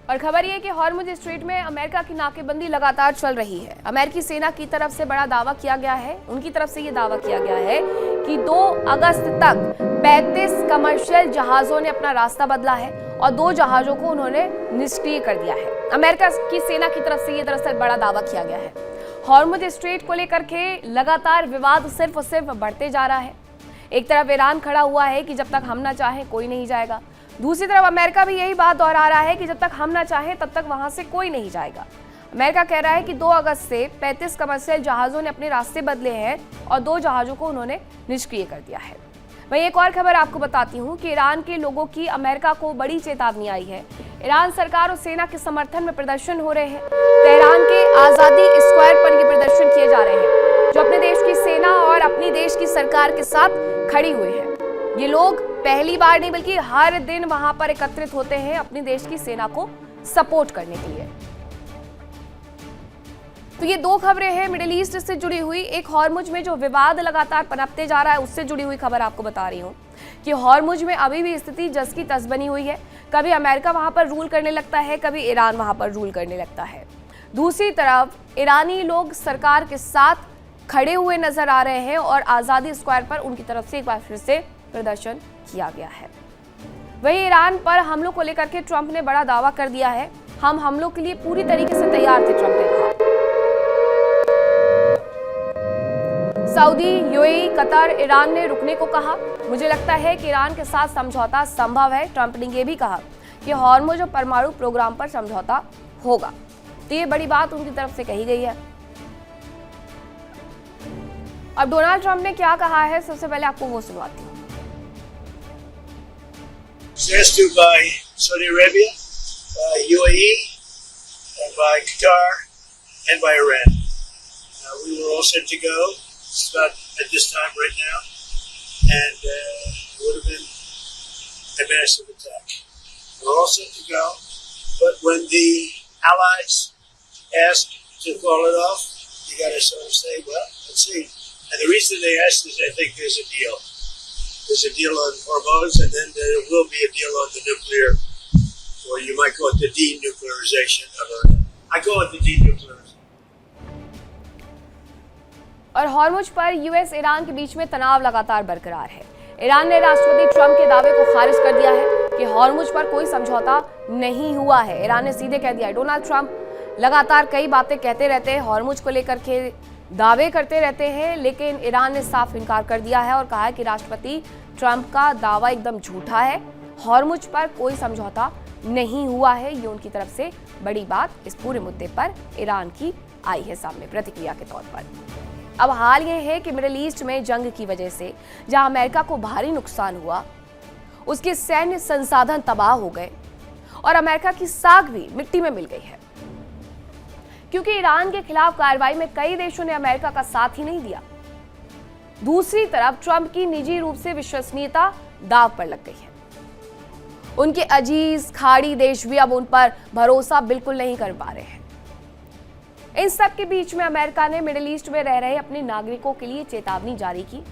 और खबर ये कि हॉर्मुज स्ट्रेट में अमेरिका की नाकेबंदी लगातार चल रही है। अमेरिकी सेना की तरफ से बड़ा दावा किया गया है, उनकी तरफ से ये दावा किया गया है कि 2 अगस्त तक 35 कमर्शियल जहाजों ने अपना रास्ता बदला है और 2 जहाजों को उन्होंने निष्क्रिय कर दिया है। अमेरिका की सेना की तरफ से ये दरअसल बड़ा दावा किया गया है। हॉर्मुज स्ट्रेट को लेकर के लगातार विवाद सिर्फ और सिर्फ बढ़ते जा रहा है। एक तरफ ईरान खड़ा हुआ है कि जब तक हम ना चाहें कोई नहीं जाएगा, दूसरी तरफ अमेरिका भी यही बात दोहरा रहा है कि जब तक हम ना चाहें तब तक वहां से कोई नहीं जाएगा। अमेरिका कह रहा है कि 2 अगस्त से 35 कमर्शियल जहाजों ने अपने रास्ते बदले हैं और 2 जहाजों को उन्होंने निष्क्रिय कर दिया है। वहीं एक और खबर आपको बताती हूं कि ईरान के लोगों की अमेरिका को बड़ी चेतावनी आई है। ईरान सरकार और सेना के समर्थन में प्रदर्शन हो रहे हैं। तेहरान के आजादी स्क्वायर पर ये प्रदर्शन किए जा रहे हैं, जो अपने देश की सेना और अपनी देश की सरकार के साथ खड़ी हुए हैं। ये लोग पहली बार नहीं बल्कि हर दिन वहां पर एकत्रित होते हैं अपने देश की सेना को सपोर्ट करने के लिए। तो ये 2 खबरें हैं मिडिल ईस्ट से जुड़ी हुई। एक हॉर्मुज में जो विवाद लगातार पनपते जा रहा है उससे जुड़ी हुई खबर आपको बता रही हूं कि हॉर्मुज में अभी भी स्थिति जस की तस बनी हुई है। कभी अमेरिका वहां पर रूल करने लगता है, कभी ईरान वहां पर रूल करने लगता है। दूसरी तरफ ईरानी लोग सरकार के साथ खड़े हुए नजर आ रहे हैं और आजादी स्क्वायर पर उनकी तरफ से एक बार फिर से प्रदर्शन किया गया है। वहीं ईरान पर हमलों को लेकर के ट्रंप ने बड़ा दावा कर दिया है। हम हमलों के लिए पूरी तरीके से तैयार थे, ट्रंप ने कहा। सऊदी, यूएई, कतर, ईरान ने रुकने को कहा। मुझे लगता है कि ईरान के साथ समझौता संभव है। ट्रंप ने यह भी कहा कि हॉर्मुज और परमाणु प्रोग्राम पर समझौता होगा। तो ये बड़ी बात उनकी तरफ से कही गई है। अब डोनाल्ड ट्रंप ने क्या कहा है, सबसे पहले आपको वो सुनवाती हूँ। Asked to by Saudi Arabia, by UAE, and by Qatar, and by Iran. We were all set to go. It's about at this time right now, and it would have been a massive attack. We're all set to go, but when the allies ask to call it off, you got to sort of say, well, let's see. And the reason they asked is I think there's a deal. There's a deal on Hormuz, and then there will be a deal on the nuclear, or you might call it the denuclearization of Iran. I call it the denuclearization. और Hormuz पर US Iran के बीच में तनाव लगातार बरकरार है। Iran ने राष्ट्रपति ट्रंप के दावे को खारिज कर दिया है कि हॉर्मुज पर कोई समझौता नहीं हुआ है। ईरान ने सीधे कह दिया है। डोनाल्ड ट्रंप लगातार कई बातें कहते रहते हैं, हॉर्मुज को लेकर के दावे करते रहते हैं, लेकिन ईरान ने साफ इनकार कर दिया है और कहा है कि राष्ट्रपति ट्रंप का दावा एकदम झूठा है। हॉर्मुज पर कोई समझौता नहीं हुआ है। ये उनकी तरफ से बड़ी बात इस पूरे मुद्दे पर ईरान की आई है सामने प्रतिक्रिया के तौर पर। अब हाल ये है कि मिडिल ईस्ट में जंग की वजह से जहां अमेरिका को भारी नुकसान हुआ, उसके सैन्य संसाधन तबाह हो गए और अमेरिका की साख भी मिट्टी में मिल गई है, क्योंकि ईरान के खिलाफ कार्रवाई में कई देशों ने अमेरिका का साथ ही नहीं दिया। दूसरी तरफ ट्रंप की निजी रूप से विश्वसनीयता दांव पर लग गई है। उनके अजीज खाड़ी देश भी अब उन पर भरोसा बिल्कुल नहीं कर पा रहे हैं। इन सब के बीच में अमेरिका ने मिडिल ईस्ट में रह रहे अपने नागरिकों के लिए चेतावनी जारी की,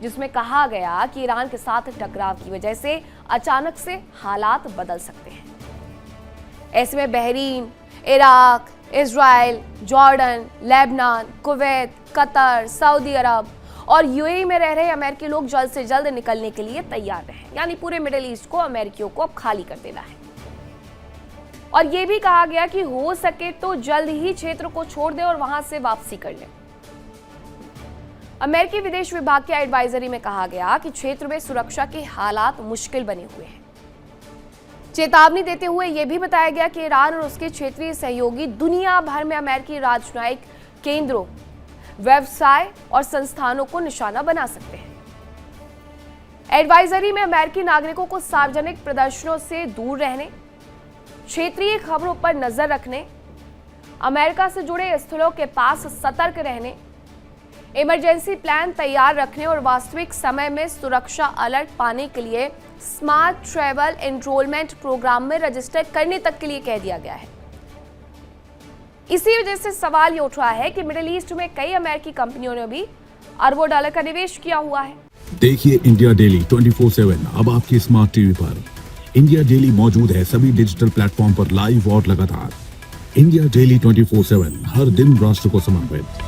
जिसमें कहा गया कि ईरान के साथ टकराव की वजह से अचानक से हालात बदल सकते हैं। ऐसे में Bahrain, Iraq, Israel, Jordan, Lebanon, Kuwait, Qatar, Saudi Arab और यूएई में रह रहे अमेरिकी लोग जल्द से जल्द निकलने के लिए तैयार रहें। यानी पूरे मिडिल ईस्ट को अमेरिकियों को अब खाली कर देना है। और यह भी कहा गया कि हो सके तो जल्द ही क्षेत्र को छोड़ दें और वहां से वापसी कर लें। अमेरिकी विदेश विभाग की एडवाइजरी में कहा गया कि क्षेत्र में सुरक्षा के हालात मुश्किल बने हुए हैं। चेतावनी देते हुए यह भी बताया गया कि ईरान और उसके क्षेत्रीय सहयोगी दुनिया भर में अमेरिकी राजनयिक केंद्रों, व्यवसाय और संस्थानों को निशाना बना सकते हैं। एडवाइजरी में अमेरिकी नागरिकों को सार्वजनिक प्रदर्शनों से दूर रहने, क्षेत्रीय खबरों पर नजर रखने, अमेरिका से जुड़े स्थलों के पास सतर्क रहने, इमरजेंसी प्लान तैयार रखने और वास्तविक समय में सुरक्षा अलर्ट पाने के लिए स्मार्ट ट्रैवल एनरोलमेंट प्रोग्राम में रजिस्टर करने तक के लिए कह दिया गया है। इसी वजह से सवाल ये उठ रहा है कि मिडिल ईस्ट में कई अमेरिकी कंपनियों ने भी अरबों डॉलर का निवेश किया हुआ है। देखिए इंडिया डेली 24/7 अब आपकी स्मार्ट टीवी पर। इंडिया डेली मौजूद है सभी डिजिटल प्लेटफॉर्म पर लाइव और लगातार। इंडिया डेली 24/7 हर दिन राष्ट्र को समर्पित।